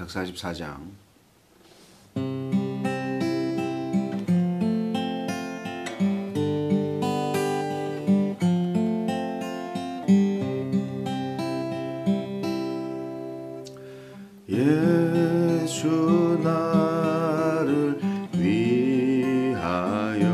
144장. 예수 나를 위하여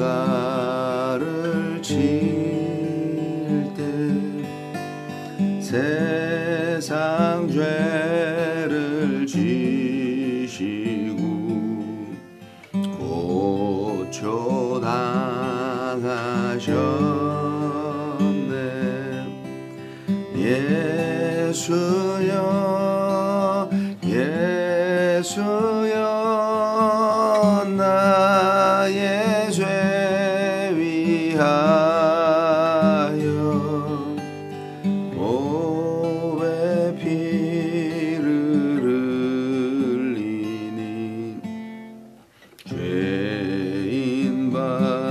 십자가를 질 때 세상 죄를 지시고 고초 당하셨네. 예수여 예수여 나의 죄 위하여 몸에 피를 흘리니 죄인 받으소서.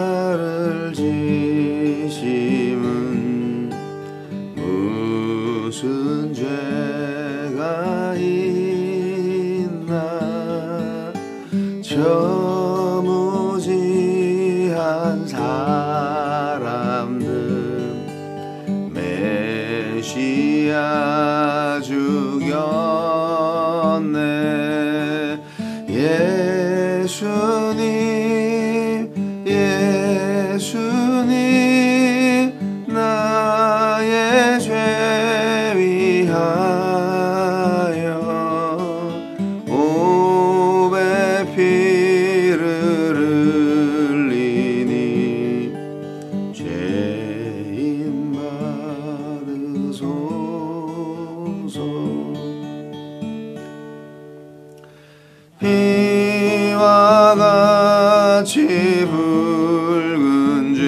십자가를 지심은 무슨 죄가 있나. 저 무지한 사람들 메시아 죽였네. 예수님 예수님 나의 죄 위하여 몸에 피를 흘리니 죄인 받으소서. 이와 같이 붉은 죄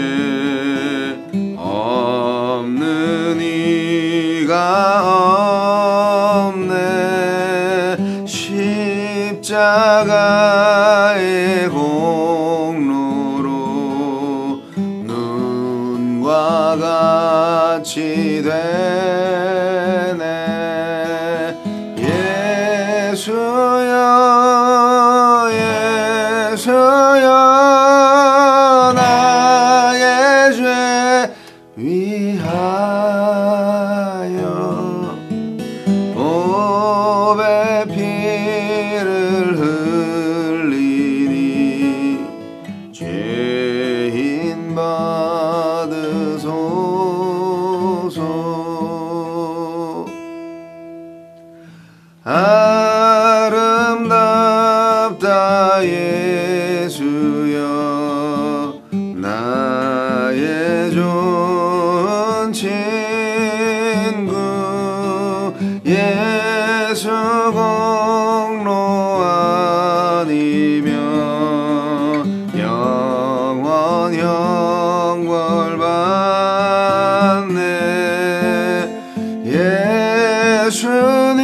없는 이가 없네. 십자가의 공로로 눈과 같이 되네. 예수여 예수여 나의 죄 위하여 몸에 피를 흘리니 죄인 받으소서. 아름답다 예수여 나의 좋은 친구. 예수 공로 아니면 영원 형벌 받네. 예수님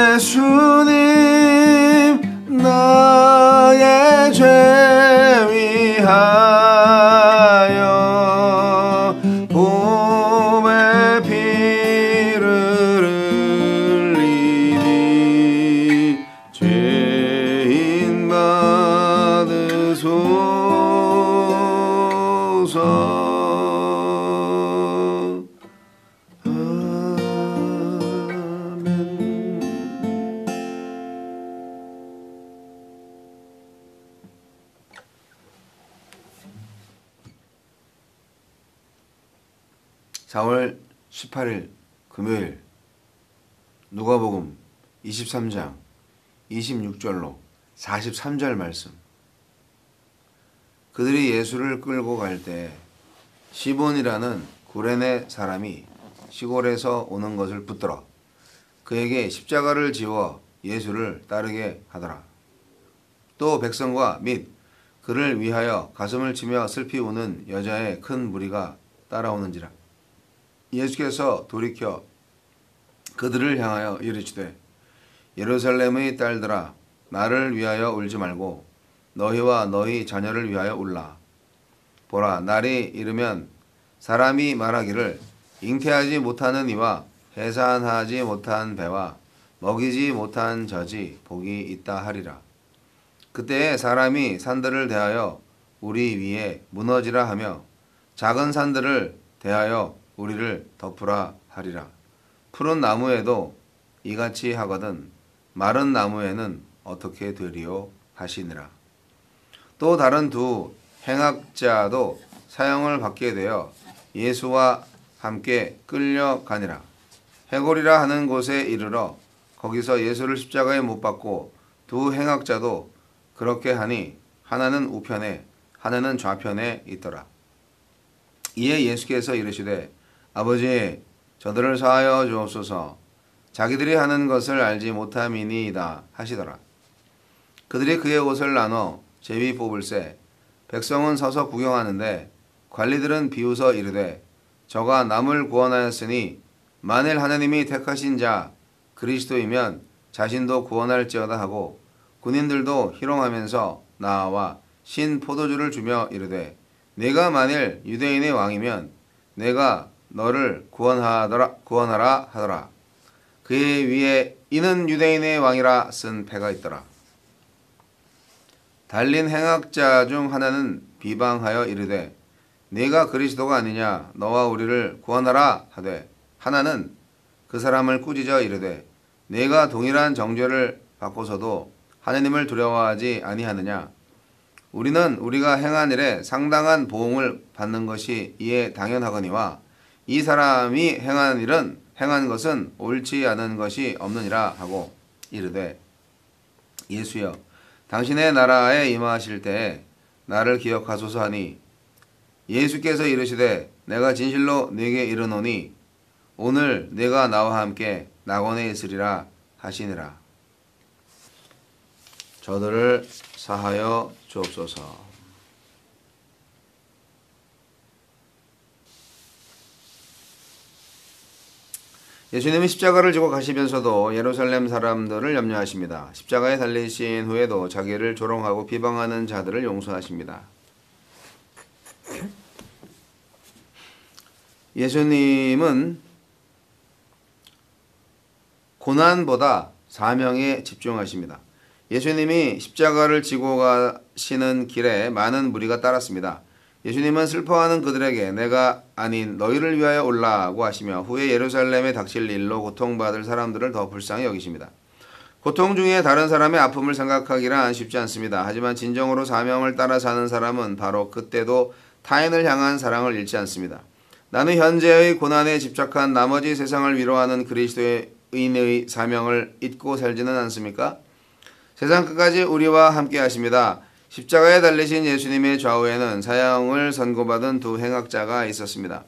예수님 나의 죄 위하여 몸에 피를 흘리니 죄인 받으소서. (4월 18일) 금요일 누가복음 23장 26절로 43절 말씀. 그들이 예수를 끌고 갈 때 시몬이라는 구레네 사람이 시골에서 오는 것을 붙들어 그에게 십자가를 지워 예수를 따르게 하더라. 또 백성과 및 그를 위하여 가슴을 치며 슬피 우는 여자의 큰 무리가 따라오는지라. 예수께서 돌이켜 그들을 향하여 이르시되 예루살렘의 딸들아 나를 위하여 울지 말고 너희와 너희 자녀를 위하여 울라. 보라, 날이 이르면 사람이 말하기를 잉태하지 못하는 이와 해산하지 못한 배와 먹이지 못한 젖이 복이 있다 하리라. 그때에 사람이 산들을 대하여 우리 위에 무너지라 하며 작은 산들을 대하여 우리를 덮으라 하리라. 푸른 나무에도 이같이 하거든 마른 나무에는 어떻게 되리요 하시니라. 또 다른 두 행악자도 사형을 받게 되어 예수와 함께 끌려가니라. 해골이라 하는 곳에 이르러 거기서 예수를 십자가에 못 박고 두 행악자도 그렇게 하니 하나는 우편에 하나는 좌편에 있더라. 이에 예수께서 이르시되 아버지 저들을 사하여 주옵소서 자기들이 하는 것을 알지 못함이니이다 하시더라. 그들이 그의 옷을 나눠 제비 뽑을새 백성은 서서 구경하는데 관리들은 비웃어 이르되 저가 남을 구원하였으니 만일 하나님이 택하신 자 그리스도이면 자신도 구원할지어다 하고 군인들도 희롱하면서 나와 신 포도주를 주며 이르되 네가 만일 유대인의 왕이면 내가 너를 구원하라 하더라. 그의 위에 이는 유대인의 왕이라 쓴 패가 있더라. 달린 행악자 중 하나는 비방하여 이르되 네가 그리스도가 아니냐 너와 우리를 구원하라 하되 하나는 그 사람을 꾸짖어 이르되 네가 동일한 정죄를 받고서도 하느님을 두려워하지 아니하느냐. 우리는 우리가 행한 일에 상당한 보응을 받는 것이 이에 당연하거니와 이 사람이 행한 것은 옳지 않은 것이 없느니라 하고 이르되 예수여 당신의 나라에 임하실 때에 나를 기억하소서 하니 예수께서 이르시되 내가 진실로 네게 이르노니 오늘 네가 나와 함께 낙원에 있으리라 하시니라. 저들을 사하여 주옵소서. 예수님은 십자가를 지고 가시면서도 예루살렘 사람들을 염려하십니다. 십자가에 달리신 후에도 자기를 조롱하고 비방하는 자들을 용서하십니다. 예수님은 고난보다 사명에 집중하십니다. 예수님이 십자가를 지고 가시는 길에 많은 무리가 따랐습니다. 예수님은 슬퍼하는 그들에게 내가 아닌 너희를 위하여 올라고 하시며 후에 예루살렘에 닥칠 일로 고통받을 사람들을 더 불쌍히 여기십니다. 고통 중에 다른 사람의 아픔을 생각하기란 쉽지 않습니다. 하지만 진정으로 사명을 따라 사는 사람은 바로 그때도 타인을 향한 사랑을 잃지 않습니다. 나는 현재의 고난에 집착한 나머지 세상을 위로하는 그리스도인의 사명을 잊고 살지는 않습니까? 세상 끝까지 우리와 함께 하십니다. 십자가에 달리신 예수님의 좌우에는 사형을 선고받은 두 행악자가 있었습니다.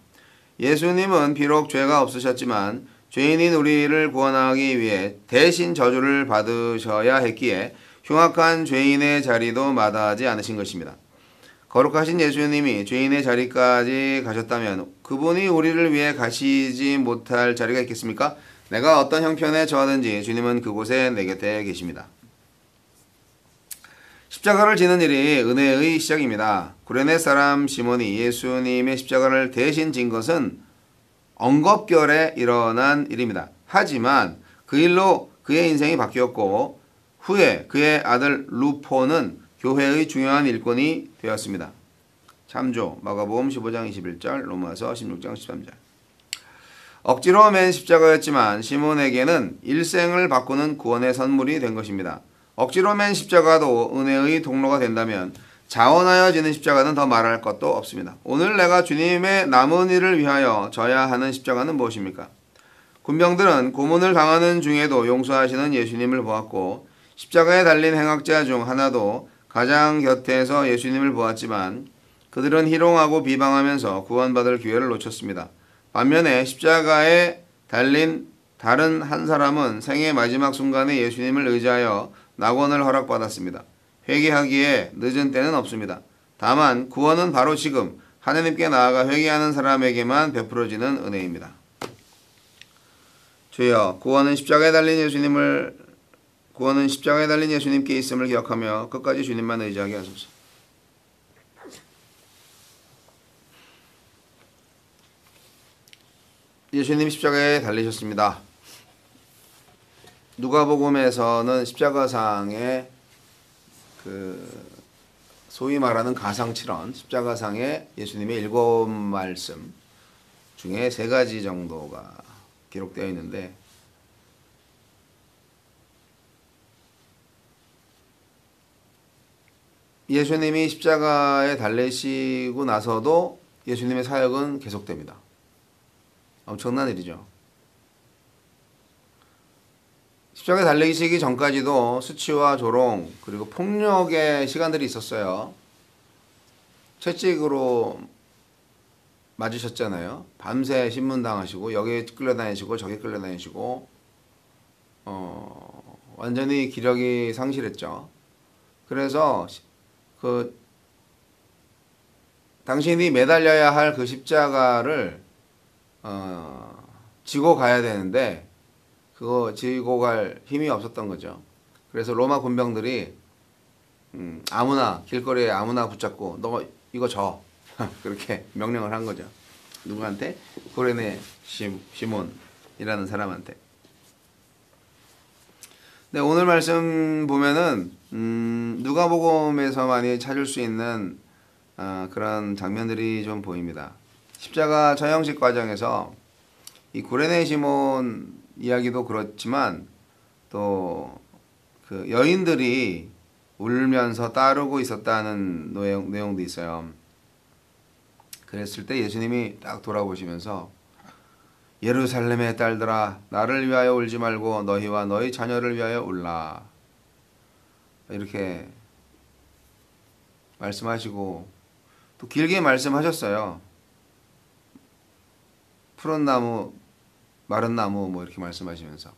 예수님은 비록 죄가 없으셨지만 죄인인 우리를 구원하기 위해 대신 저주를 받으셔야 했기에 흉악한 죄인의 자리도 마다하지 않으신 것입니다. 거룩하신 예수님이 죄인의 자리까지 가셨다면 그분이 우리를 위해 가시지 못할 자리가 있겠습니까? 내가 어떤 형편에 처하든지 주님은 그곳에 내 곁에 계십니다. 십자가를 지는 일이 은혜의 시작입니다. 구레네 사람 시몬이 예수님의 십자가를 대신 진 것은 엉겁결에 일어난 일입니다. 하지만 그 일로 그의 인생이 바뀌었고 후에 그의 아들 루포는 교회의 중요한 일꾼이 되었습니다. 참조 마가복음 15장 21절, 로마서 16장 13절. 억지로 맨 십자가였지만 시몬에게는 일생을 바꾸는 구원의 선물이 된 것입니다. 억지로 맨 십자가도 은혜의 통로가 된다면 자원하여 지는 십자가는 더 말할 것도 없습니다. 오늘 내가 주님의 남은 일을 위하여 져야 하는 십자가는 무엇입니까? 군병들은 고문을 당하는 중에도 용서하시는 예수님을 보았고 십자가에 달린 행악자 중 하나도 가장 곁에서 예수님을 보았지만 그들은 희롱하고 비방하면서 구원받을 기회를 놓쳤습니다. 반면에 십자가에 달린 다른 한 사람은 생의 마지막 순간에 예수님을 의지하여 낙원을 허락받았습니다. 회개하기에 늦은 때는 없습니다. 다만 구원은 바로 지금 하나님께 나아가 회개하는 사람에게만 베풀어지는 은혜입니다. 주여, 구원은 십자가에 달린 예수님을 구원은 십자가에 달린 예수님께 있음을 기억하며 끝까지 주님만 의지하게 하소서. 예수님 십자가에 달리셨습니다. 누가복음에서는 십자가상의 소위 말하는 가상칠언, 십자가상의 예수님의 7말씀 중에 3가지 정도가 기록되어 있는데, 예수님이 십자가에 달리시고 나서도 예수님의 사역은 계속됩니다. 엄청난 일이죠. 십자가에 달리시기 전까지도 수치와 조롱 그리고 폭력의 시간들이 있었어요. 채찍으로 맞으셨잖아요. 밤새 신문당하시고 여기에 끌려다니시고 저기 끌려다니시고 완전히 기력이 상실했죠. 그래서 당신이 매달려야 할 그 십자가를 지고 가야 되는데 그거 지고 갈 힘이 없었던 거죠. 그래서 로마 군병들이 아무나 길거리에 아무나 붙잡고 너 이거 줘 그렇게 명령을 한 거죠. 누구한테? 구레네 시몬이라는 사람한테. 네, 오늘 말씀 보면은 누가복음에서만이 찾을 수 있는 그런 장면들이 좀 보입니다. 십자가 처형식 과정에서 이 구레네 시몬 이야기도 그렇지만 또 그 여인들이 울면서 따르고 있었다는 내용도 있어요. 그랬을 때 예수님이 딱 돌아보시면서 예루살렘의 딸들아 나를 위하여 울지 말고 너희와 너희 자녀를 위하여 울라 이렇게 말씀하시고 또 길게 말씀하셨어요. 푸른 나무 마른 나무 뭐 이렇게 말씀하시면서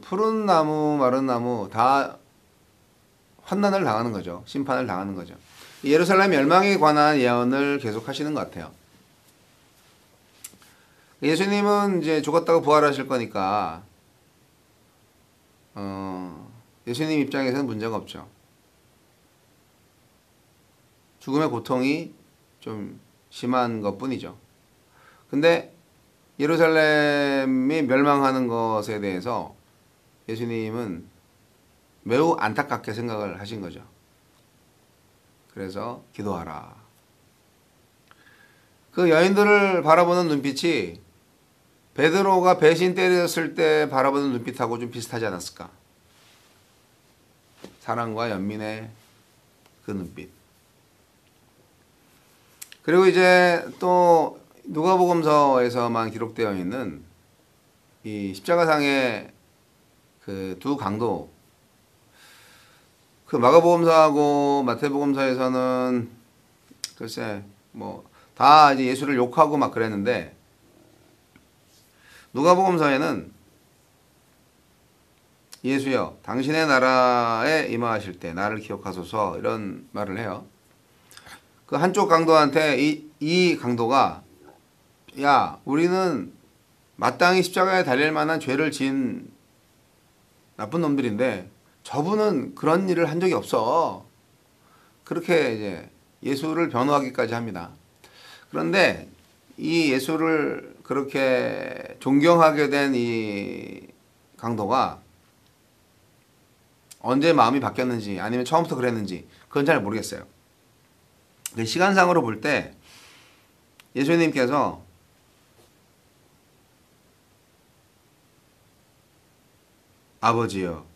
푸른 나무 마른 나무 다 환난을 당하는 거죠. 심판을 당하는 거죠. 예루살렘 멸망에 관한 예언을 계속 하시는 것 같아요. 예수님은 이제 죽었다가 부활하실 거니까 예수님 입장에서는 문제가 없죠. 죽음의 고통이 좀 심한 것뿐이죠. 근데 예루살렘이 멸망하는 것에 대해서 예수님은 매우 안타깝게 생각을 하신 거죠. 그래서 기도하라. 그 여인들을 바라보는 눈빛이 베드로가 배신 때렸을 때 바라보는 눈빛하고 좀 비슷하지 않았을까? 사랑과 연민의 그 눈빛. 그리고 이제 또 누가복음서에서만 기록되어 있는 이 십자가상의 그 두 강도, 그 마가복음서하고 마태복음서에서는 글쎄 뭐 다 이제 예수를 욕하고 막 그랬는데 누가복음서에는 예수여 당신의 나라에 임하실 때 나를 기억하소서 이런 말을 해요. 그 한쪽 강도한테 이 강도가 야 우리는 마땅히 십자가에 달릴 만한 죄를 지은 나쁜 놈들인데 저분은 그런 일을 한 적이 없어. 그렇게 이제 예수를 변호하기까지 합니다. 그런데 이 예수를 그렇게 존경하게 된 이 강도가 언제 마음이 바뀌었는지 아니면 처음부터 그랬는지 그건 잘 모르겠어요. 시간상으로 볼 때 예수님께서 아버지여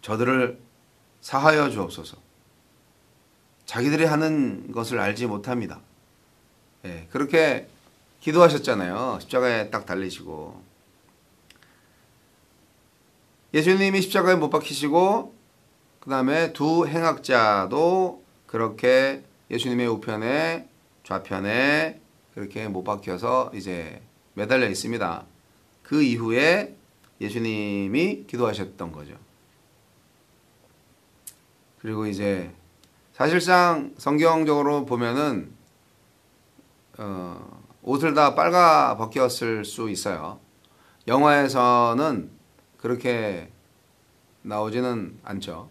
저들을 사하여 주옵소서. 자기들이 하는 것을 알지 못합니다. 예, 그렇게 기도하셨잖아요. 십자가에 딱 달리시고 예수님이 십자가에 못 박히시고 그 다음에 두 행악자도 그렇게 예수님의 우편에 좌편에 그렇게 못 박혀서 이제 매달려 있습니다. 그 이후에 예수님이 기도하셨던 거죠. 그리고 이제 사실상 성경적으로 보면은 옷을 다 빨가 벗겼을 수 있어요. 영화에서는 그렇게 나오지는 않죠.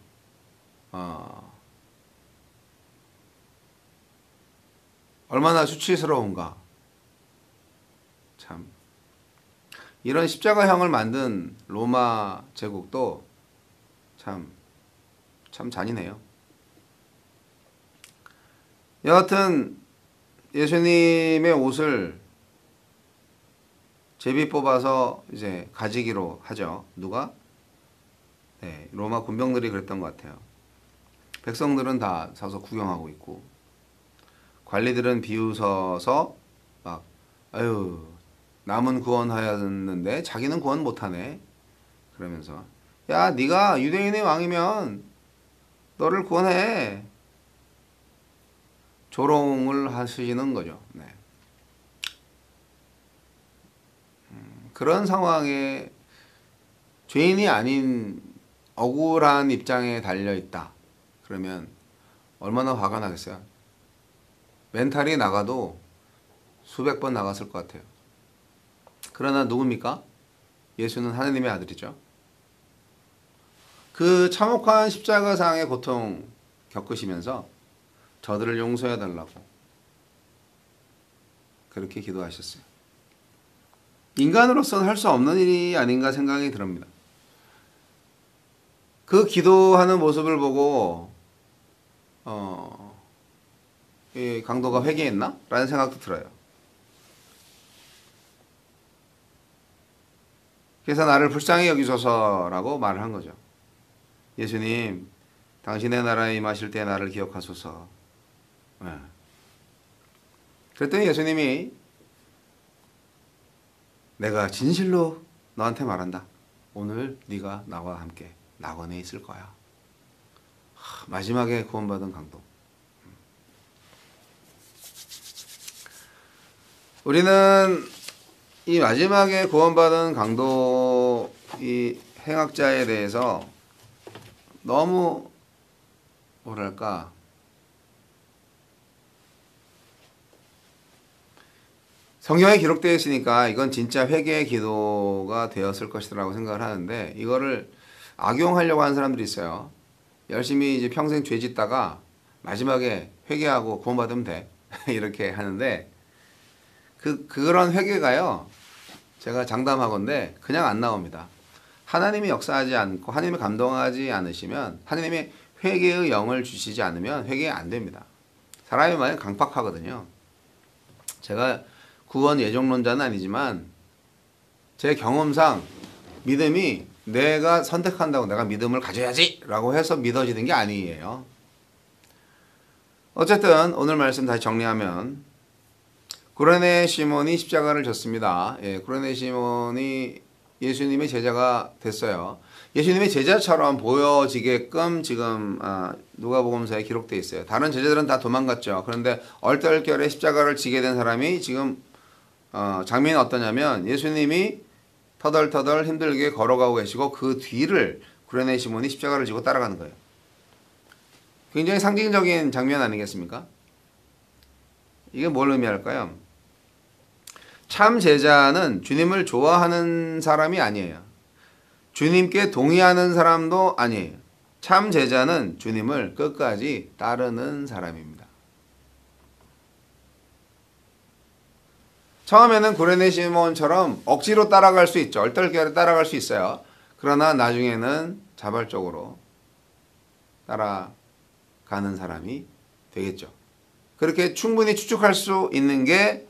얼마나 수치스러운가. 참. 이런 십자가형을 만든 로마 제국도 참 잔인해요. 여하튼 예수님의 옷을 제비 뽑아서 이제 가지기로 하죠. 누가? 네, 로마 군병들이 그랬던 것 같아요. 백성들은 다 서서 구경하고 있고, 관리들은 비웃어서 막, 아유, 남은 구원하였는데 자기는 구원 못하네. 그러면서, 야, 네가 유대인의 왕이면 너를 구원해. 조롱을 하시는 거죠. 네. 그런 상황에 죄인이 아닌 억울한 입장에 달려있다. 그러면 얼마나 화가 나겠어요. 멘탈이 나가도 수백 번 나갔을 것 같아요. 그러나 누굽니까? 예수는 하느님의 아들이죠. 그 참혹한 십자가상의 고통 겪으시면서 저들을 용서해 달라고 그렇게 기도하셨어요. 인간으로서는 할 수 없는 일이 아닌가 생각이 듭니다. 그 기도하는 모습을 보고 이 강도가 회개했나? 라는 생각도 들어요. 그래서 나를 불쌍히 여기소서라고 말을 한 거죠. 예수님, 당신의 나라에 임하실 때 나를 기억하소서. 네. 그랬더니 예수님이 내가 진실로 너한테 말한다. 오늘 네가 나와 함께 낙원에 있을 거야. 마지막에 구원받은 강도. 우리는 이 마지막에 구원받은 강도 이 행악자에 대해서 너무 뭐랄까 성경에 기록되어 있으니까 이건 진짜 회개의 기도가 되었을 것이라고 생각을 하는데 이거를 악용하려고 하는 사람들이 있어요. 열심히 이제 평생 죄 짓다가 마지막에 회개하고 구원받으면 돼. 이렇게 하는데 그런 회개가요. 제가 장담하건대 그냥 안 나옵니다. 하나님이 역사하지 않고 하나님이 감동하지 않으시면 하나님의 회개의 영을 주시지 않으면 회개 안 됩니다. 사람이 많이 강팍하거든요. 제가 구원 예정론자는 아니지만 제 경험상 믿음이 내가 선택한다고 내가 믿음을 가져야지 라고 해서 믿어지는 게 아니에요. 어쨌든 오늘 말씀 다시 정리하면 구레네 시몬이 십자가를 졌습니다. 예, 구레네 시몬이 예수님의 제자가 됐어요. 예수님의 제자처럼 보여지게끔 지금 누가복음서에 기록되어 있어요. 다른 제자들은 다 도망갔죠. 그런데 얼떨결에 십자가를 지게 된 사람이 지금 장면이 어떠냐면 예수님이 터덜터덜 힘들게 걸어가고 계시고 그 뒤를 구레네 시몬이 십자가를 지고 따라가는 거예요. 굉장히 상징적인 장면 아니겠습니까? 이게 뭘 의미할까요? 참 제자는 주님을 좋아하는 사람이 아니에요. 주님께 동의하는 사람도 아니에요. 참 제자는 주님을 끝까지 따르는 사람입니다. 처음에는 구레네 시몬처럼 억지로 따라갈 수 있죠. 얼떨결에 따라갈 수 있어요. 그러나 나중에는 자발적으로 따라가는 사람이 되겠죠. 그렇게 충분히 추측할 수 있는 게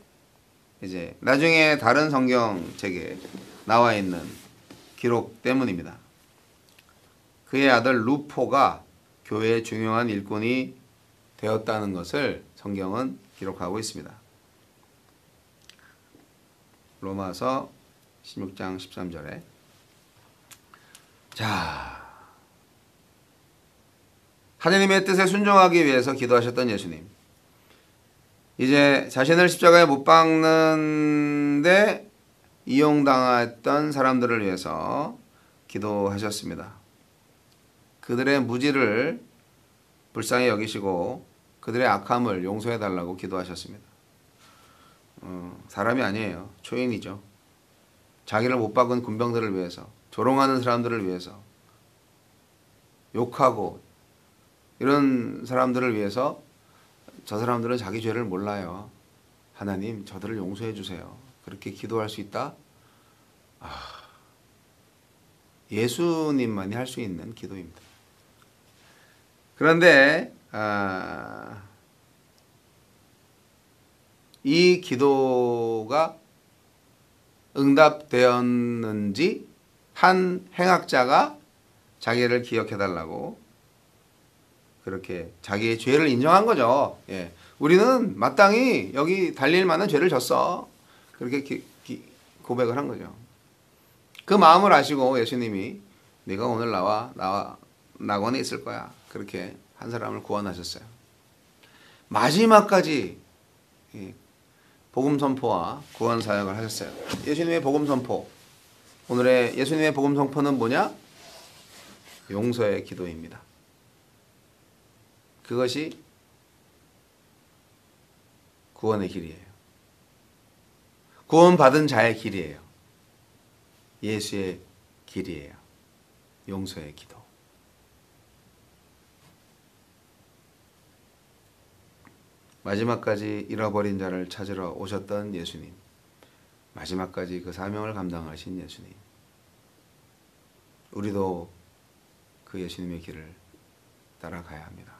이제 나중에 다른 성경책에 나와 있는 기록 때문입니다. 그의 아들 루포가 교회의 중요한 일꾼이 되었다는 것을 성경은 기록하고 있습니다. 로마서 16장 13절에 자, 하나님의 뜻에 순종하기 위해서 기도하셨던 예수님. 이제 자신을 십자가에 못 박는데 이용당했던 사람들을 위해서 기도하셨습니다. 그들의 무지를 불쌍히 여기시고 그들의 악함을 용서해 달라고 기도하셨습니다. 사람이 아니에요. 초인이죠. 자기를 못 박은 군병들을 위해서 조롱하는 사람들을 위해서, 욕하고 이런 사람들을 위해서 저 사람들은 자기 죄를 몰라요. 하나님 저들을 용서해 주세요. 그렇게 기도할 수 있다? 예수님만이 할 수 있는 기도입니다. 그런데 이 기도가 응답되었는지 한 행악자가 자기를 기억해달라고 그렇게 자기의 죄를 인정한 거죠. 예. 우리는 마땅히 여기 달릴 만한 죄를 졌어. 그렇게 고백을 한 거죠. 그 마음을 아시고 예수님이 네가 오늘 나와 낙원에 있을 거야. 그렇게 한 사람을 구원하셨어요. 마지막까지 복음 선포와 구원 사역을 하셨어요. 예수님의 복음 선포. 오늘의 예수님의 복음 선포는 뭐냐? 용서의 기도입니다. 그것이 구원의 길이에요. 구원받은 자의 길이에요. 예수의 길이에요. 용서의 기도. 마지막까지 잃어버린 자를 찾으러 오셨던 예수님. 마지막까지 그 사명을 감당하신 예수님. 우리도 그 예수님의 길을 따라가야 합니다.